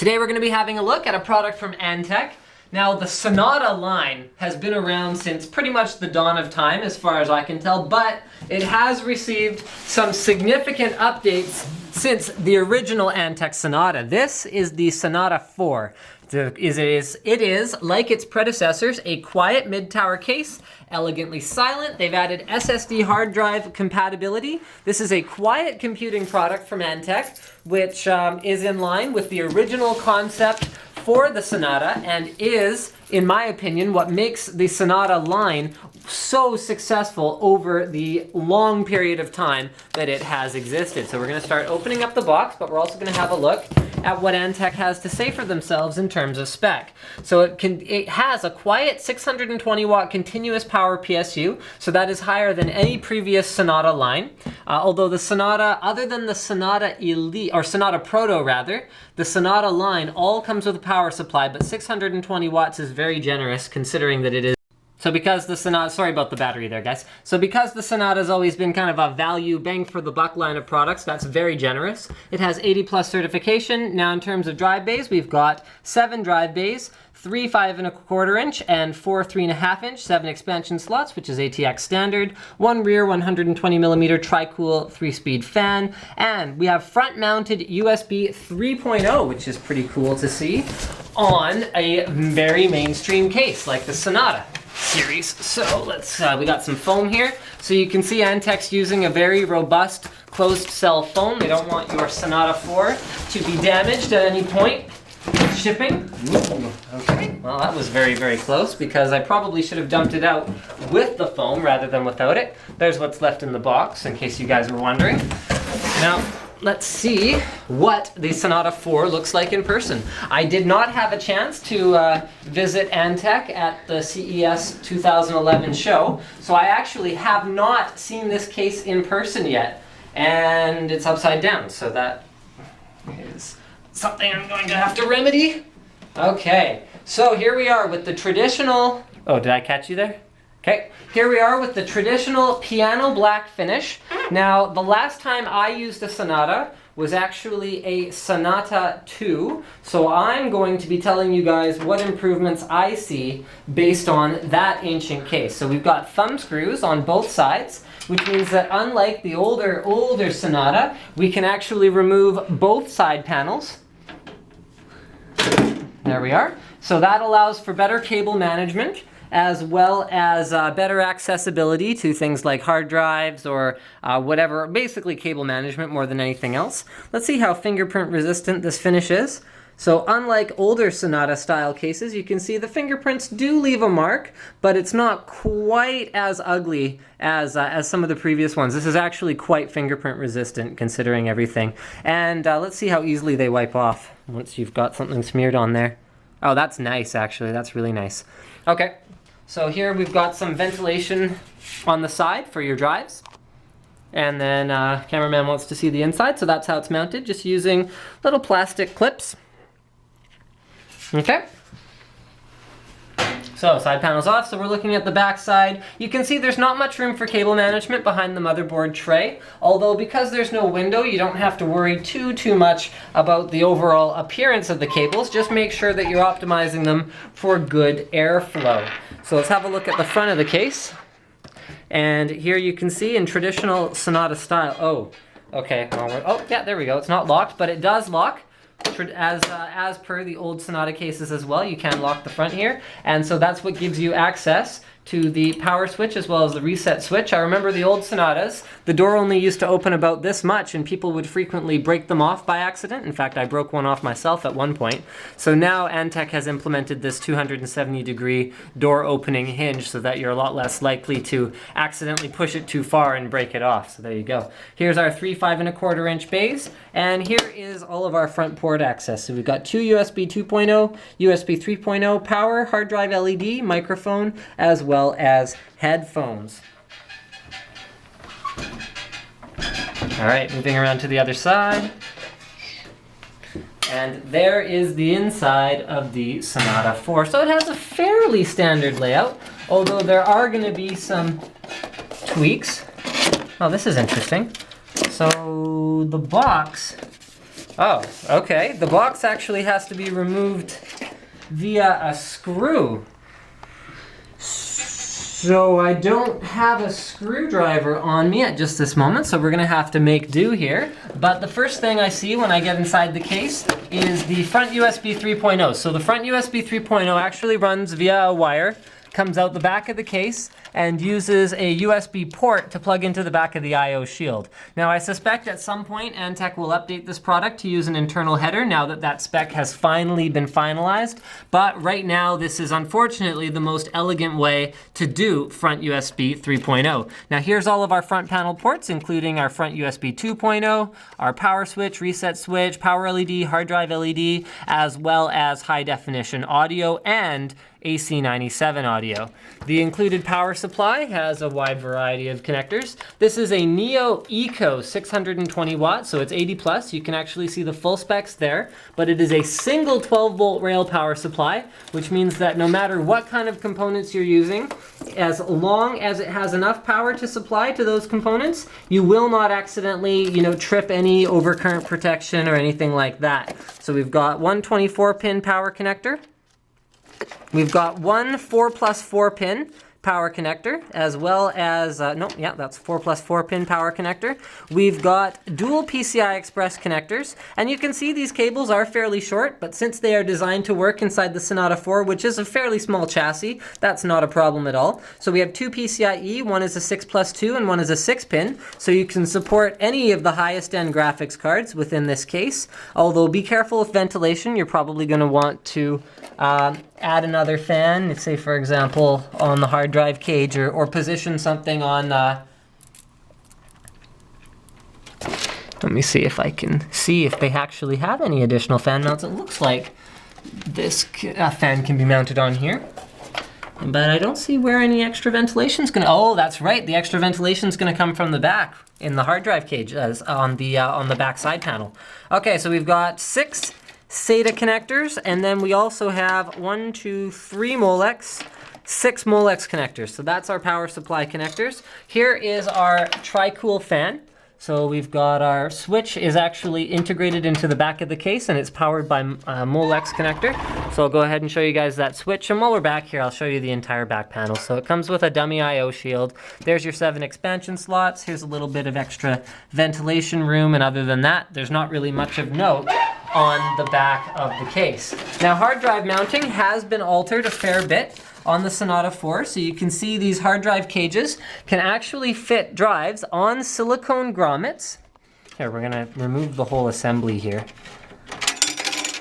Today we're going to be having a look at a product from Antec. Now the Sonata line has been around since pretty much the dawn of time as far as I can tell, but it has received some significant updates since the original Antec Sonata. This is the Sonata IV. It is, like its predecessors, a quiet mid-tower case, elegantly silent. They've added SSD hard drive compatibility. This is a quiet computing product from Antec, which is in line with the original concept for the Sonata and is, in my opinion, what makes the Sonata line so successful over the long period of time that it has existed. So we're going to start opening up the box, but we're also going to have a look at what Antec has to say for themselves in terms of spec. So it has a quiet 620 watt continuous power PSU, so that is higher than any previous Sonata line. Although the Sonata, other than the Sonata Elite, or Sonata Proto rather, the Sonata line all comes with a power supply, but 620 watts is very generous considering that it is. So because the Sonata, sorry about the battery there, guys. So because the Sonata has always been kind of a value bang for the buck line of products, that's very generous. It has 80 plus certification. Now in terms of drive bays, we've got 7 drive bays, 3 5¼ inch and 4 3½ inch, 7 expansion slots, which is ATX standard, 1 rear 120 millimeter tri-cool 3-speed fan, and we have front mounted USB 3.0, which is pretty cool to see, on a very mainstream case like the Sonata series. So let's, we got some foam here. So you can see Antec's using a very robust closed cell foam. They don't want your Sonata IV to be damaged at any point with shipping. Ooh, okay, well that was very, very close because I probably should have dumped it out with the foam rather than without it. There's what's left in the box in case you guys were wondering. Now, let's see what the Sonata IV looks like in person. I did not have a chance to visit Antec at the CES 2011 show, so I actually have not seen this case in person yet, and it's upside down, so that is something I'm going to have to remedy. Okay, so here we are with the traditional, oh, did I catch you there? Okay, here we are with the traditional piano black finish. Now, the last time I used a Sonata was actually a Sonata II, so I'm going to be telling you guys what improvements I see based on that ancient case. So we've got thumb screws on both sides, which means that unlike the older Sonata, we can actually remove both side panels. There we are. So that allows for better cable management, as well as better accessibility to things like hard drives or whatever, basically cable management more than anything else. Let's see how fingerprint resistant this finish is. So unlike older Sonata style cases, you can see the fingerprints do leave a mark, but it's not quite as ugly as some of the previous ones. This is actually quite fingerprint resistant considering everything. And let's see how easily they wipe off once you've got something smeared on there. Oh, that's nice actually, that's really nice. Okay. So here we've got some ventilation on the side for your drives. And then cameraman wants to see the inside, so that's how it's mounted, just using little plastic clips. Okay. So side panel's off, so we're looking at the back side. You can see there's not much room for cable management behind the motherboard tray, although because there's no window, you don't have to worry too much about the overall appearance of the cables. Just make sure that you're optimizing them for good airflow. So let's have a look at the front of the case. And here you can see in traditional Sonata style, oh, okay, oh yeah, there we go. It's not locked, but it does lock. As per the old Sonata cases as well, you can lock the front here, and so that's what gives you access to the power switch as well as the reset switch. I remember the old Sonatas, the door only used to open about this much and people would frequently break them off by accident. In fact, I broke one off myself at one point. So now Antec has implemented this 270-degree door opening hinge so that you're a lot less likely to accidentally push it too far and break it off. So there you go. Here's our 3 5¼ inch bays, and here is all of our front port access. So we've got 2 USB 2.0, USB 3.0, power, hard drive LED, microphone, as well as headphones. All right, moving around to the other side. And there is the inside of the Sonata IV. So it has a fairly standard layout, although there are going to be some tweaks. Oh, this is interesting. So the box Oh, okay. The box actually has to be removed via a screw. So I don't have a screwdriver on me at just this moment, so we're gonna have to make do here. But the first thing I see when I get inside the case is the front USB 3.0. So the front USB 3.0 actually runs via a wire, comes out the back of the case, and uses a USB port to plug into the back of the I/O shield. Now I suspect at some point Antec will update this product to use an internal header now that that spec has finally been finalized, but right now this is unfortunately the most elegant way to do front USB 3.0. Now here's all of our front panel ports, including our front USB 2.0, our power switch, reset switch, power LED, hard drive LED, as well as high definition audio and AC97 audio. The included power supply has a wide variety of connectors. This is a Neo Eco 620 watts, so it's 80 plus. You can actually see the full specs there, but it is a single 12 volt rail power supply, which means that no matter what kind of components you're using, as long as it has enough power to supply to those components, you will not accidentally, trip any overcurrent protection or anything like that. So we've got one 24 pin power connector. We've got one 4+4 pin power connector, as well as, that's 4+4 pin power connector. We've got dual PCI Express connectors, and you can see these cables are fairly short, but since they are designed to work inside the Sonata 4, which is a fairly small chassis, that's not a problem at all. So we have two PCIe, one is a 6+2 and one is a 6 pin, so you can support any of the highest end graphics cards within this case. Although be careful with ventilation, you're probably going to want to add another fan, let's say for example on the hard drive cage, or position something on, let me see if I can see if they actually have any additional fan mounts. It looks like this fan can be mounted on here, but I don't see where any extra ventilation is gonna, oh that's right, the extra ventilation is gonna come from the back in the hard drive cage on the back side panel. Okay, so we've got 6 SATA connectors, and then we also have 1, 2, 3 Molex, 6 Molex connectors. So that's our power supply connectors. Here is our tri-cool fan. So we've got our switch is actually integrated into the back of the case, and it's powered by a Molex connector. So I'll go ahead and show you guys that switch, and while we're back here, I'll show you the entire back panel. So it comes with a dummy I/O shield. There's your 7 expansion slots. Here's a little bit of extra ventilation room, and other than that, there's not really much of note on the back of the case. Now, hard drive mounting has been altered a fair bit on the Sonata 4, so you can see these hard drive cages can actually fit drives on silicone grommets. Here, we're gonna remove the whole assembly here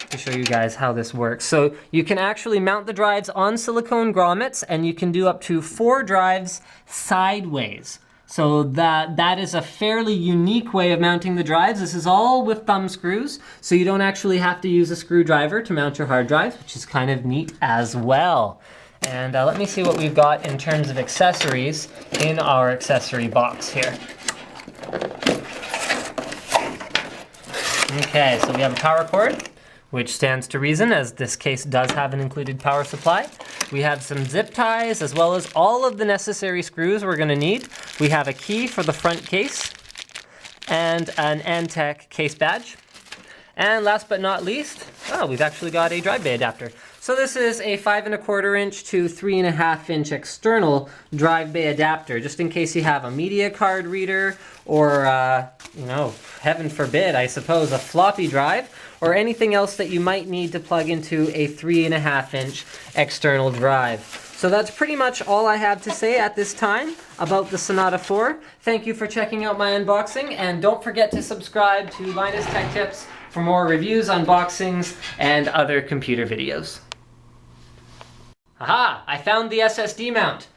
to show you guys how this works. So you can actually mount the drives on silicone grommets, and you can do up to 4 drives sideways. So that is a fairly unique way of mounting the drives. This is all with thumb screws, so you don't actually have to use a screwdriver to mount your hard drives, which is kind of neat as well. And let me see what we've got in terms of accessories in our accessory box here. Okay, so we have a power cord, which stands to reason as this case does have an included power supply. We have some zip ties as well as all of the necessary screws we're gonna need. We have a key for the front case and an Antec case badge. And last but not least, we've actually got a drive bay adapter. So this is a 5¼ inch to 3½ inch external drive bay adapter, just in case you have a media card reader or, heaven forbid, I suppose, a floppy drive or anything else that you might need to plug into a 3½ inch external drive. So that's pretty much all I have to say at this time about the Sonata 4. Thank you for checking out my unboxing, and don't forget to subscribe to Linus Tech Tips for more reviews, unboxings, and other computer videos. Aha! I found the SSD mount.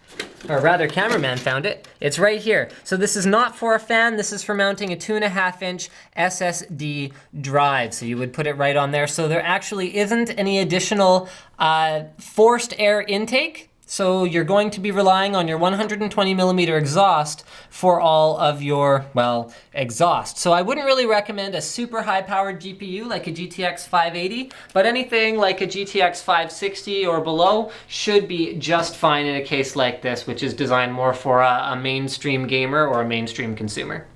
Or rather, cameraman found it. It's right here. So this is not for a fan, this is for mounting a 2½ inch SSD drive. So you would put it right on there. So there actually isn't any additional forced air intake. So you're going to be relying on your 120mm exhaust for all of your, exhaust. So I wouldn't really recommend a super high-powered GPU like a GTX 580, but anything like a GTX 560 or below should be just fine in a case like this, which is designed more for a mainstream gamer or a mainstream consumer.